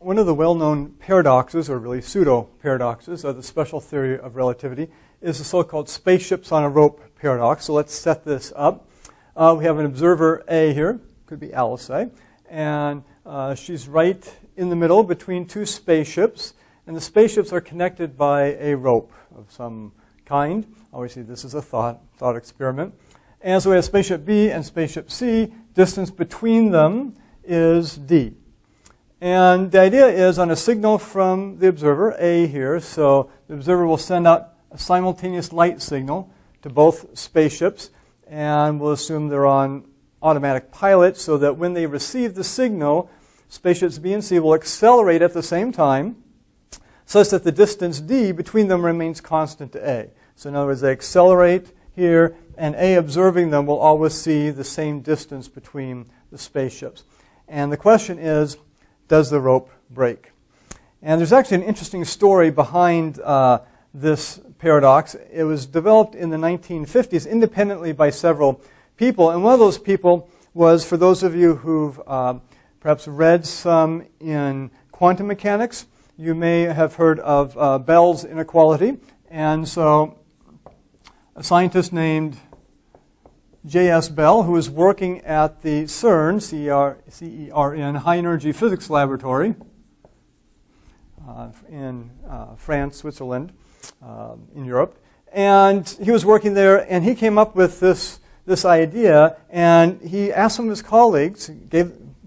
one of the well-known paradoxes, or really pseudo-paradoxes, of the special theory of relativity is the so-called spaceships on a rope paradox. So let's set this up. We have an observer A here, could be Alice A, and she's right in the middle between two spaceships, and the spaceships are connected by a rope of some kind. Obviously, this is a thought experiment. And so we have spaceship B and spaceship C. Distance between them is d. And the idea is on a signal from the observer, A here, so the observer will send out a simultaneous light signal to both spaceships, and we'll assume they're on automatic pilot so that when they receive the signal, spaceships B and C will accelerate at the same time such that the distance d between them remains constant to A. So in other words, they accelerate here, and A observing them will always see the same distance between the spaceships. And the question is, does the rope break? And there's actually an interesting story behind this paradox. It was developed in the 1950s independently by several people. And one of those people was, for those of you who've perhaps read some in quantum mechanics, you may have heard of Bell's inequality. And so a scientist named J.S. Bell, who was working at the CERN, C-E-R-N, High Energy Physics Laboratory in France, Switzerland, in Europe. And he was working there, and he came up with this idea, and he asked some of his colleagues,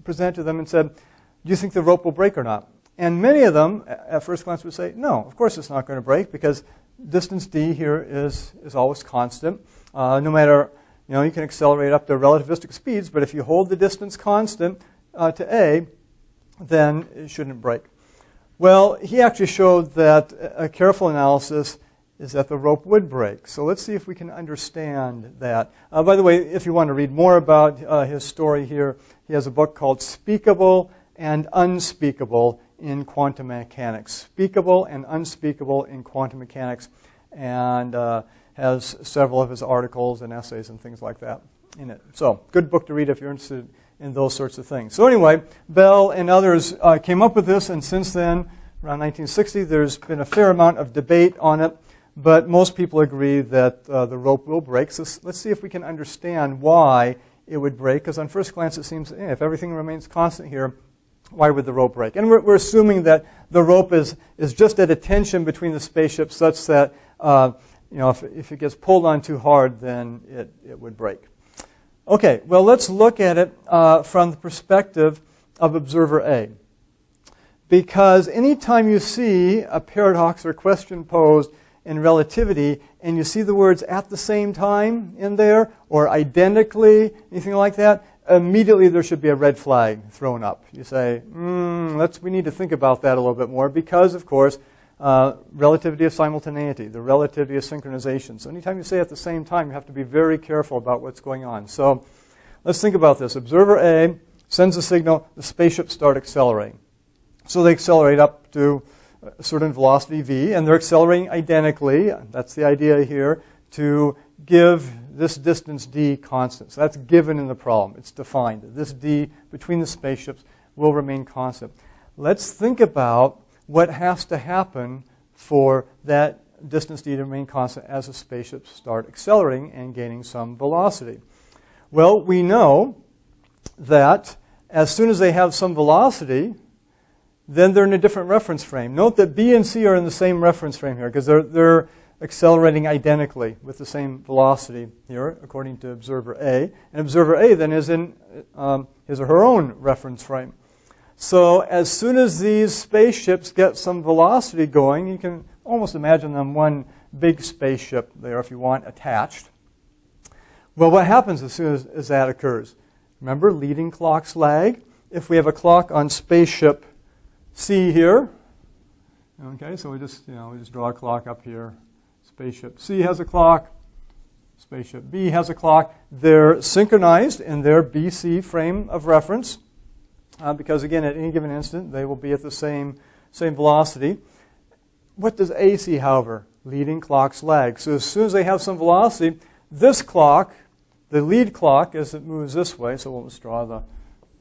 presented to them and said, do you think the rope will break or not? And many of them, at first glance, would say, no, of course it's not going to break, because distance d here is always constant. No matter, you can accelerate up to relativistic speeds, but if you hold the distance constant to A, then it shouldn't break. Well, he actually showed that a careful analysis is that the rope would break. So let's see if we can understand that. By the way, if you want to read more about his story here, he has a book called Speakable and Unspeakable in Quantum Mechanics. Speakable and Unspeakable in Quantum Mechanics, and has several of his articles and essays and things like that in it. So, good book to read if you're interested in those sorts of things. So anyway, Bell and others came up with this, and since then, around 1960, there's been a fair amount of debate on it, but most people agree that the rope will break. So let's see if we can understand why it would break, because on first glance it seems, if everything remains constant here, why would the rope break? And we're assuming that the rope is just at a tension between the spaceships such that if it gets pulled on too hard, then it would break. Okay, well, let's look at it from the perspective of observer A. Because anytime you see a paradox or question posed in relativity, and you see the words at the same time in there, or identically, anything like that, immediately there should be a red flag thrown up. You say, we need to think about that a little bit more, because, of course, relativity of simultaneity, the relativity of synchronization. So anytime you say at the same time, you have to be very careful about what's going on. So let's think about this. Observer A sends a signal, the spaceships start accelerating. So they accelerate up to a certain velocity v, and they're accelerating identically, that's the idea here, to give this distance d constant. So that's given in the problem. It's defined. This d between the spaceships will remain constant. Let's think about what has to happen for that distance d to remain constant as the spaceships start accelerating and gaining some velocity. Well, we know that as soon as they have some velocity, then they're in a different reference frame. Note that B and C are in the same reference frame here, because they're accelerating identically with the same velocity here, according to observer A. And observer A then is in his or her own reference frame. So as soon as these spaceships get some velocity going, you can almost imagine them one big spaceship there, if you want, attached. Well, what happens as soon as that occurs? Remember, leading clock's lag? If we have a clock on spaceship C here, okay, so we just draw a clock up here. Spaceship C has a clock. Spaceship B has a clock. They're synchronized in their BC frame of reference because, again, at any given instant, they will be at the same velocity. What does A see, however? Leading clock's lag. So as soon as they have some velocity, this clock, the lead clock, as it moves this way, so we'll just draw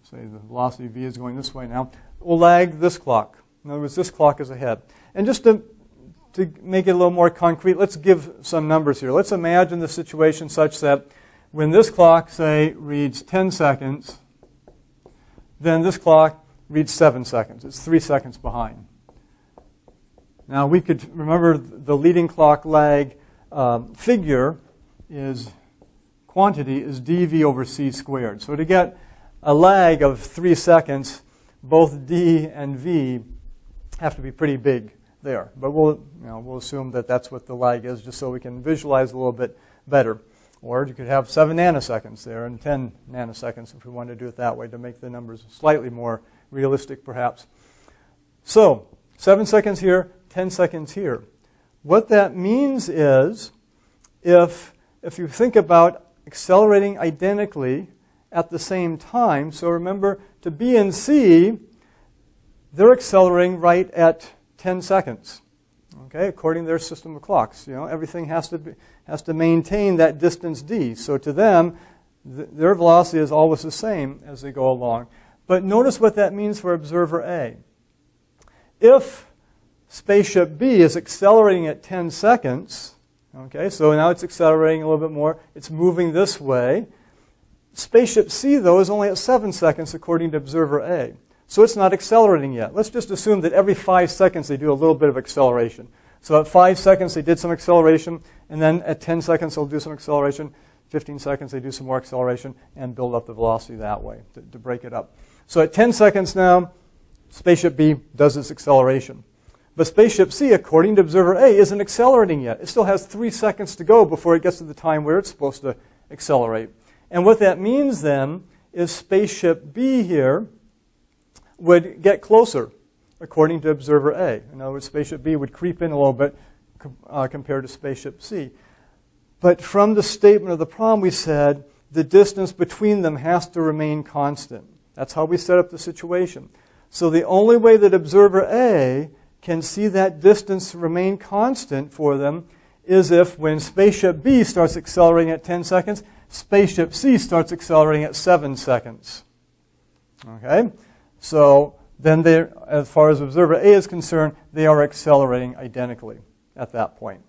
say the velocity v is going this way now. will lag this clock. In other words, this clock is ahead. And just to make it a little more concrete, let's give some numbers here. Let's imagine the situation such that when this clock, say, reads 10 seconds, then this clock reads 7 seconds. It's 3 seconds behind. Now, we could remember the leading clock lag figure is quantity is dv over c squared. So to get a lag of 3 seconds, both d and v have to be pretty big there. But we'll assume that that's what the lag is, just so we can visualize a little bit better. Or you could have 7 nanoseconds there and 10 nanoseconds if we want to do it that way to make the numbers slightly more realistic, perhaps. So 7 seconds here, 10 seconds here. What that means is if you think about accelerating identically at the same time, so remember to B and C, they're accelerating right at 10 seconds, okay, according to their system of clocks. Everything has to maintain that distance d. So to them, their velocity is always the same as they go along. But notice what that means for observer A. If spaceship B is accelerating at 10 seconds, okay, so now it's accelerating a little bit more. It's moving this way. Spaceship C, though, is only at 7 seconds according to observer A. So it's not accelerating yet. Let's just assume that every 5 seconds they do a little bit of acceleration. So at 5 seconds they did some acceleration, and then at 10 seconds they'll do some acceleration. 15 seconds they do some more acceleration and build up the velocity that way to break it up. So at 10 seconds now, spaceship B does its acceleration. But spaceship C, according to observer A, isn't accelerating yet. It still has 3 seconds to go before it gets to the time where it's supposed to accelerate. And what that means then is spaceship B here would get closer, according to observer A. In other words, spaceship B would creep in a little bit compared to spaceship C. But from the statement of the problem, we said the distance between them has to remain constant. That's how we set up the situation. So the only way that observer A can see that distance remain constant for them is if when spaceship B starts accelerating at 10 seconds, spaceship C starts accelerating at 7 seconds. Okay? So then, as far as observer A is concerned, they are accelerating identically at that point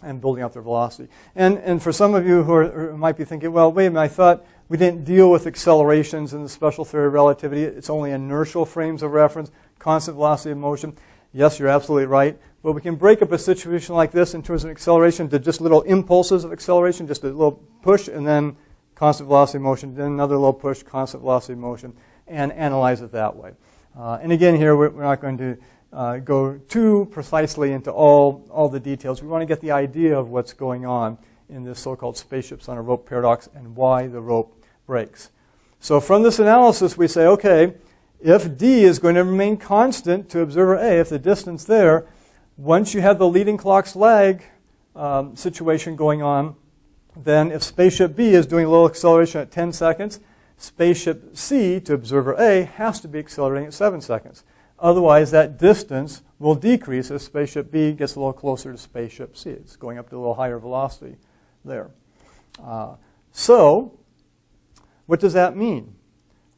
and building up their velocity. And for some of you who might be thinking, well, wait a minute, I thought we didn't deal with accelerations in the special theory of relativity. It's only inertial frames of reference, constant velocity of motion. Yes, you're absolutely right. But we can break up a situation like this in terms of acceleration to just little impulses of acceleration, just a little push and then constant velocity of motion, then another little push, constant velocity of motion, and analyze it that way. And again, here we're not going to go too precisely into all the details. We want to get the idea of what's going on in this so-called spaceships on a rope paradox and why the rope breaks. So from this analysis, we say, okay, if D is going to remain constant to observer A, if the distance there, once you have the leading clock's lag situation going on, then if spaceship B is doing a little acceleration at 10 seconds, spaceship C to observer A has to be accelerating at 7 seconds. Otherwise, that distance will decrease as spaceship B gets a little closer to spaceship C. It's going up to a little higher velocity there. So, what does that mean?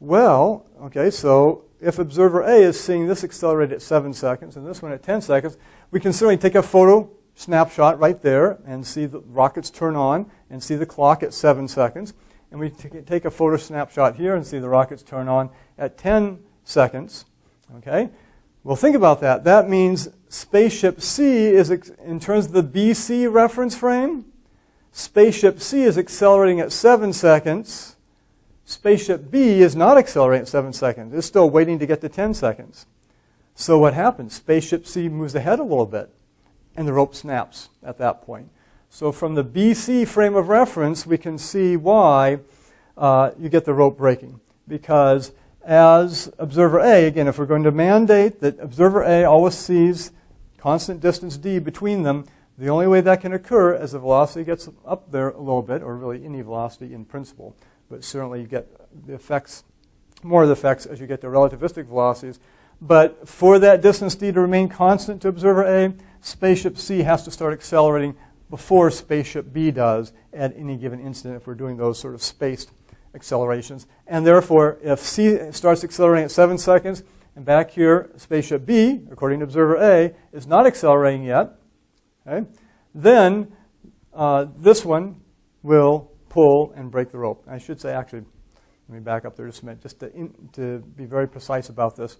Well, okay, so if observer A is seeing this accelerate at 7 seconds and this one at 10 seconds, we can certainly take a photo snapshot right there and see the rockets turn on and see the clock at 7 seconds. And we take a photo snapshot here and see the rockets turn on at 10 seconds. Okay? Well, think about that. That means spaceship C is, in terms of the BC reference frame, spaceship C is accelerating at 7 seconds. Spaceship B is not accelerating at 7 seconds. It's still waiting to get to 10 seconds. So what happens? Spaceship C moves ahead a little bit, and the rope snaps at that point. So from the BC frame of reference, we can see why you get the rope breaking. Because as observer A, again, if we're going to mandate that observer A always sees constant distance d between them, the only way that can occur as the velocity gets up there a little bit, or really any velocity in principle, but certainly you get the effects, more of the effects as you get to relativistic velocities. But for that distance d to remain constant to observer A, spaceship C has to start accelerating before spaceship B does at any given instant if we're doing those sort of spaced accelerations. And therefore, if C starts accelerating at 7 seconds And back here, spaceship B, according to observer A, is not accelerating yet. Okay? Then this one will pull and break the rope. I should say, actually, let me back up there just a minute, just to be very precise about this.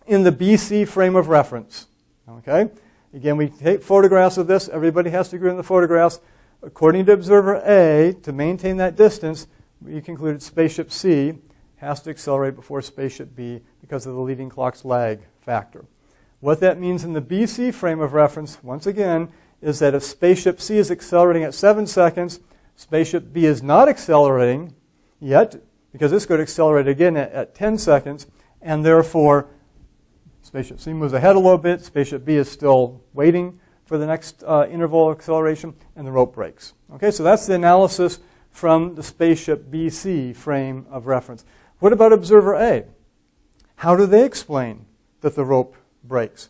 In the BC frame of reference, okay? Again, we take photographs of this. Everybody has to agree on the photographs. According to observer A, to maintain that distance, we concluded spaceship C has to accelerate before spaceship B because of the leading clock's lag factor. What that means in the BC frame of reference, once again, is that if spaceship C is accelerating at 7 seconds, spaceship B is not accelerating yet because it's going to accelerate again at 10 seconds, and therefore spaceship C moves ahead a little bit, spaceship B is still waiting for the next interval of acceleration, and the rope breaks. Okay, so that's the analysis from the spaceship BC frame of reference. What about observer A? How do they explain that the rope breaks?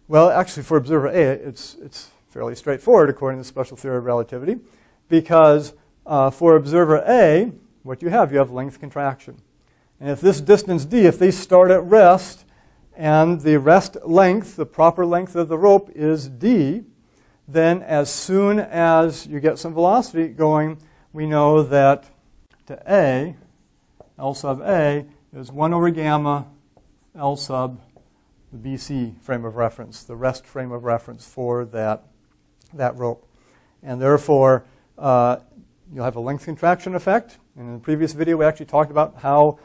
Well, actually, for observer A, it's fairly straightforward according to the special theory of relativity, because for observer A, what you have length contraction. And if this distance d, if they start at rest, and the rest length, the proper length of the rope is d, then as soon as you get some velocity going, we know that to A, L sub A, is 1 over gamma L sub the BC frame of reference, the rest frame of reference for that rope. And therefore, you'll have a length contraction effect. And in the previous video, we actually talked about how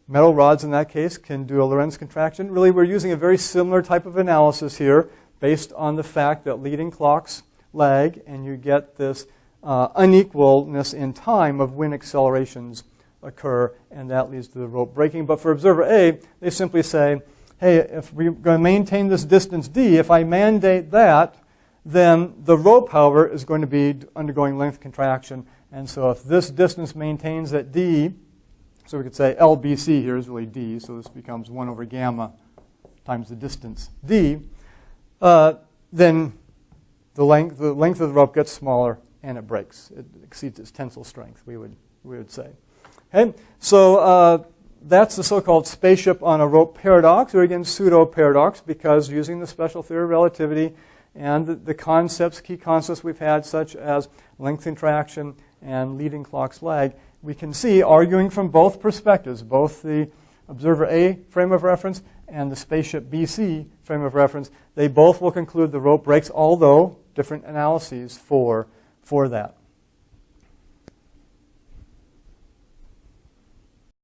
metal rods in that case can do a Lorentz contraction. Really, we're using a very similar type of analysis here based on the fact that leading clocks lag, and you get this unequalness in time of when accelerations occur, and that leads to the rope breaking. But for observer A, they simply say, hey, if we're going to maintain this distance d, if I mandate that, then the rope, however, is going to be undergoing length contraction. And so if this distance maintains at d, so we could say LBC here is really d, so this becomes 1 over gamma times the distance d, then the length of the rope gets smaller and it breaks. It exceeds its tensile strength, we would say. Okay? So that's the so-called spaceship on a rope paradox, or again pseudo-paradox, because using the special theory of relativity and the concepts, key concepts we've had, such as length contraction and leading clock's lag, we can see, arguing from both perspectives, both the observer A frame of reference and the spaceship BC frame of reference, they both will conclude the rope breaks, although different analyses for that.